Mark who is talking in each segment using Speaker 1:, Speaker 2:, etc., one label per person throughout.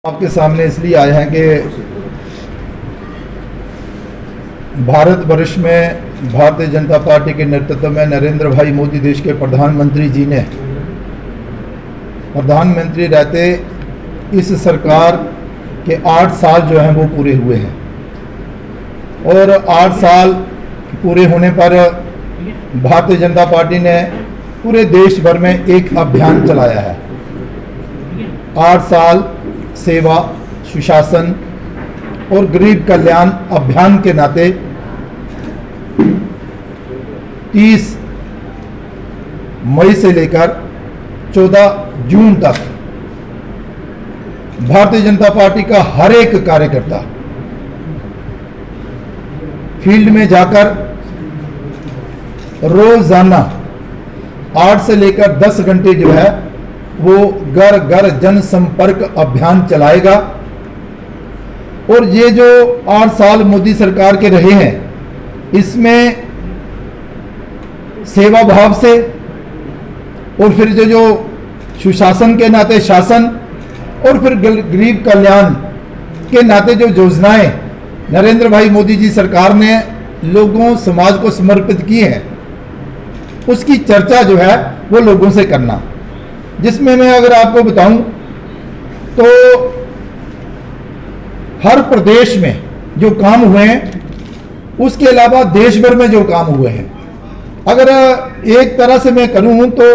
Speaker 1: आपके सामने इसलिए आए हैं कि भारतवर्ष में भारतीय जनता पार्टी के नेतृत्व में नरेंद्र भाई मोदी देश के प्रधानमंत्री जी ने प्रधानमंत्री रहते इस सरकार के 8 साल जो हैं वो पूरे हुए हैं और 8 साल पूरे होने पर भारतीय जनता पार्टी ने पूरे देश भर में एक अभियान चलाया है। 8 साल सेवा, सुशासन और गरीब कल्याण अभियान के नाते 30 मई से लेकर 14 जून तक भारतीय जनता पार्टी का हर एक कार्यकर्ता फील्ड में जाकर रोजाना 8 से लेकर 10 घंटे जो है वो घर घर जनसंपर्क अभियान चलाएगा। और ये जो 8 साल मोदी सरकार के रहे हैं इसमें सेवा भाव से और फिर जो सुशासन के नाते शासन और फिर गरीब कल्याण के नाते जो योजनाएं नरेंद्र भाई मोदी जी सरकार ने लोगों समाज को समर्पित की हैं उसकी चर्चा जो है वो लोगों से करना, जिसमें मैं अगर आपको बताऊं तो हर प्रदेश में जो काम हुए हैं उसके अलावा देश भर में जो काम हुए हैं, अगर एक तरह से मैं करूं तो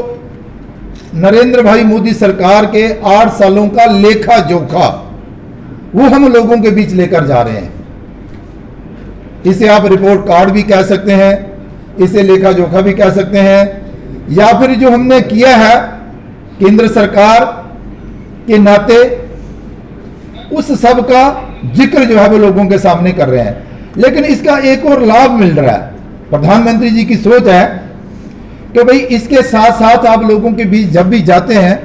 Speaker 1: नरेंद्र भाई मोदी सरकार के 8 सालों का लेखा जोखा वो हम लोगों के बीच लेकर जा रहे हैं। इसे आप रिपोर्ट कार्ड भी कह सकते हैं, इसे लेखा जोखा भी कह सकते हैं, या फिर जो हमने किया है केंद्र सरकार के नाते उस सब का जिक्र जो है वो लोगों के सामने कर रहे हैं। लेकिन इसका एक और लाभ मिल रहा है। प्रधानमंत्री जी की सोच है कि भाई इसके साथ साथ आप लोगों के बीच जब भी जाते हैं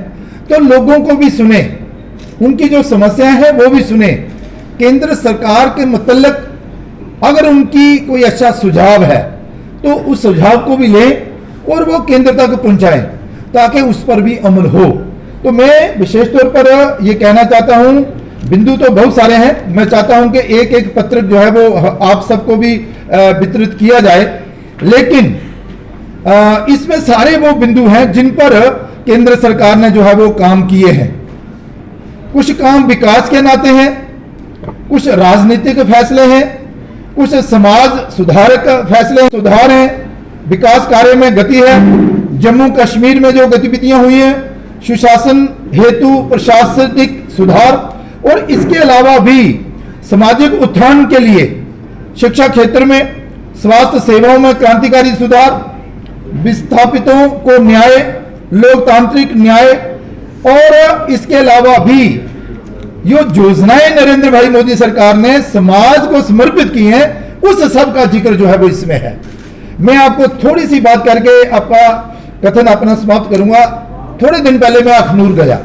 Speaker 1: तो लोगों को भी सुने, उनकी जो समस्याएं हैं वो भी सुने, केंद्र सरकार के मतलब अगर उनकी कोई अच्छा सुझाव है तो उस सुझाव को भी लें और वो केंद्र तक पहुंचाएं ताकि उस पर भी अमल हो। तो मैं विशेष तौर पर ये कहना चाहता हूं, बिंदु तो बहुत सारे हैं, मैं चाहता हूं कि एक एक पत्र जो है वो आप सबको भी वितरित किया जाए, लेकिन इसमें सारे वो बिंदु हैं जिन पर केंद्र सरकार ने जो है वो काम किए हैं। कुछ काम विकास के नाते हैं, कुछ राजनीतिक फैसले हैं, कुछ समाज सुधारक फैसले सुधार हैं, विकास कार्य में गति है, जम्मू कश्मीर में जो गतिविधियां हुई हैं, सुशासन हेतु प्रशासनिक सुधार, और इसके अलावा भी सामाजिक उत्थान के लिए शिक्षा क्षेत्र में, स्वास्थ्य सेवाओं में क्रांतिकारी सुधार, विस्थापितों को न्याय, लोकतांत्रिक न्याय, और इसके अलावा भी जो योजनाएं नरेंद्र भाई मोदी सरकार ने समाज को समर्पित की हैं उस सब का जिक्र जो है वो इसमें है। मैं आपको थोड़ी सी बात करके आपका कथन अपना समाप्त करूंगा। थोड़े दिन पहले मैं अखनूर गया।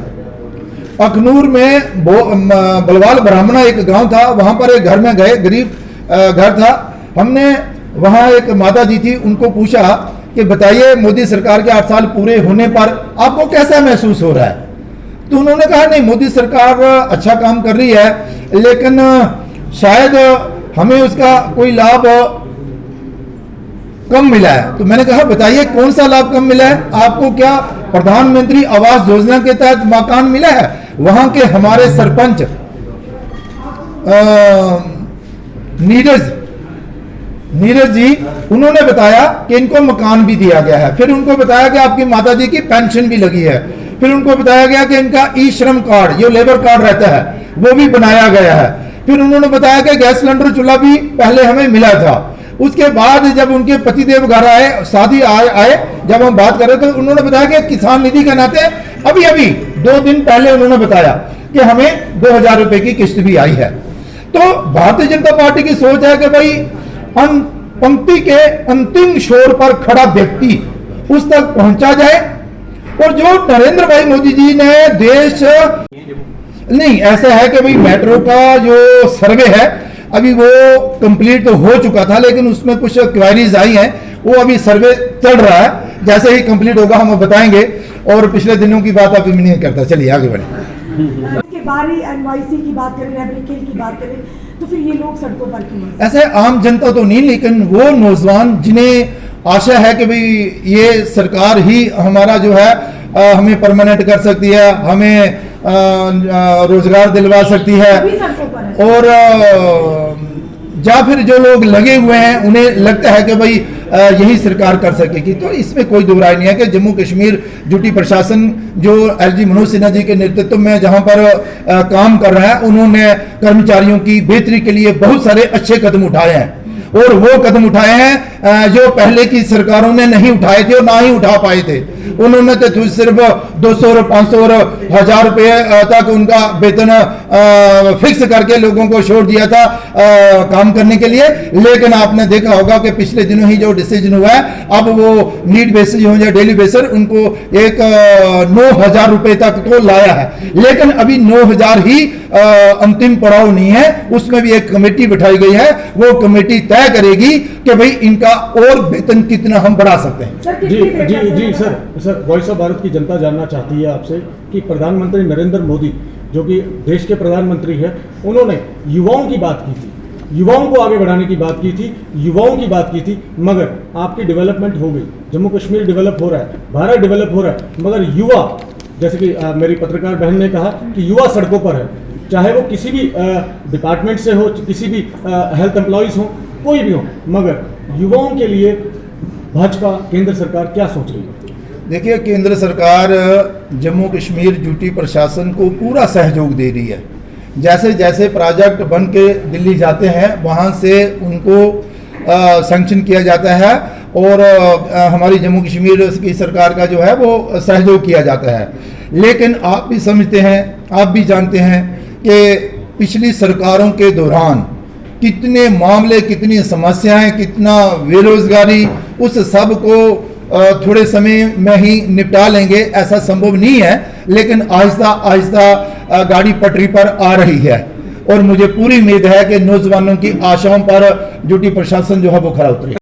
Speaker 1: अखनूर में बलवाल ब्राह्मणा एक गांव था, वहां पर एक घर में गए, गरीब घर था। हमने वहां एक माता जी थी, उनको पूछा कि बताइए मोदी सरकार के 8 साल पूरे होने पर आपको कैसा महसूस हो रहा है? तो उन्होंने कहा नहीं, मोदी सरकार अच्छा काम कर रही है लेकिन शायद हमें उसका कोई लाभ कम मिला है। तो मैंने कहा बताइए कौन सा लाभ कम मिला है आपको? क्या प्रधानमंत्री आवास योजना के तहत मकान मिला है? वहां के हमारे सरपंच नीरज जी, उन्होंने बताया कि इनको मकान भी दिया गया है। फिर उनको बताया कि आपकी माता जी की पेंशन भी लगी है। फिर उनको बताया गया कि इनका ई श्रम कार्ड, जो लेबर कार्ड रहता है, वो भी बनाया गया है। फिर उन्होंने बताया कि गैस सिलेंडर चूल्हा भी पहले हमें मिला था। उसके बाद जब उनके पतिदेव घर आए, शादी आए, जब हम बात कर रहे थे, उन्होंने बताया कि किसान निधि के नाते अभी 2 दिन पहले उन्होंने बताया कि हमें 2000 रुपए की किस्त भी आई है। तो भारतीय जनता पार्टी की सोच है कि भाई पंक्ति के अंतिम छोर पर खड़ा व्यक्ति उस तक पहुंचा जाए। और जो नरेंद्र भाई मोदी जी ने देश नहीं, ऐसा है कि भाई मेट्रो का जो सर्वे है अभी वो कंप्लीट तो हो चुका था, लेकिन उसमें कुछ क्वेरीज आई हैं, वो अभी सर्वे चल रहा है। जैसे ही कंप्लीट होगा हम बताएंगे। और पिछले दिनों की बात अभी नहीं करता। चलिए आगे बढ़े।
Speaker 2: बाहरी NYC की बात करें, रेब्रिकेल की बात करें, तो फिर ये लोग सड़कों पर क्यों हैं?
Speaker 1: ऐसे आम जनता तो नहीं, लेकिन वो नौजवान जिन्हें आशा है कि भाई ये सरकार ही हमारा जो है हमें परमानेंट कर सकती है, हमें रोजगार दिलवा सकती है,
Speaker 2: अभी सड़कों पर है।
Speaker 1: और या फिर जो लोग लगे हुए हैं उन्हें लगता है कि भाई यही सरकार कर सकेगी। तो इसमें कोई दो राय नहीं है कि जम्मू कश्मीर ड्यूटी प्रशासन जो LG मनोज सिन्हा जी के नेतृत्व में जहां पर काम कर रहा है, उन्होंने कर्मचारियों की बेहतरी के लिए बहुत सारे अच्छे कदम उठाए हैं, और वो कदम उठाए हैं जो पहले की सरकारों ने नहीं उठाए थे और ना ही उठा पाए थे। उन्होंने तो सिर्फ 200 और 500 और 1000 रुपए तक उनका वेतन फिक्स करके लोगों को छोड़ दिया था काम करने के लिए। लेकिन आपने देखा होगा कि पिछले दिनों ही जो डिसीजन हुआ है, अब वो नीड बेसिस हो या डेली बेसिस, उनको एक 9000 रुपए तक तो लाया है। लेकिन अभी 9000 ही अंतिम पड़ाव नहीं है, उसमें भी एक कमेटी बिठाई गई है। वो कमेटी तय करेगी कि भाई इनका और वेतन कितना हम बढ़ा सकते हैं।
Speaker 3: जी सर, वॉइस ऑफ भारत की जनता जानना चाहती है आपसे कि प्रधानमंत्री नरेंद्र मोदी जो कि देश के प्रधानमंत्री है, उन्होंने युवाओं की बात की थी, युवाओं को आगे बढ़ाने की बात की थी, युवाओं की बात की थी, मगर आपकी डेवलपमेंट हो गई, जम्मू कश्मीर डेवलप हो रहा है, भारत डेवलप हो रहा है, मगर युवा, जैसे कि मेरी पत्रकार बहन ने कहा कि युवा सड़कों पर है, चाहे वो किसी भी डिपार्टमेंट से हो, किसी भी हेल्थ एम्प्लॉयज हो, कोई भी हो, मगर युवाओं के लिए भाजपा केंद्र सरकार क्या सोच रही है?
Speaker 1: देखिए, केंद्र सरकार जम्मू कश्मीर ड्यूटी प्रशासन को पूरा सहयोग दे रही है। जैसे जैसे प्रोजेक्ट बन के दिल्ली जाते हैं, वहाँ से उनको सैंक्शन किया जाता है, और हमारी जम्मू कश्मीर की सरकार का जो है वो सहयोग किया जाता है। लेकिन आप भी समझते हैं, आप भी जानते हैं कि पिछली सरकारों के दौरान कितने मामले, कितनी समस्याएं, कितना बेरोजगारी, उस सब को थोड़े समय में ही निपटा लेंगे ऐसा संभव नहीं है। लेकिन आहिस्ता आहिस्ता गाड़ी पटरी पर आ रही है, और मुझे पूरी उम्मीद है कि नौजवानों की आशाओं पर ड्यूटी प्रशासन जो है वो खरा उतरेगा।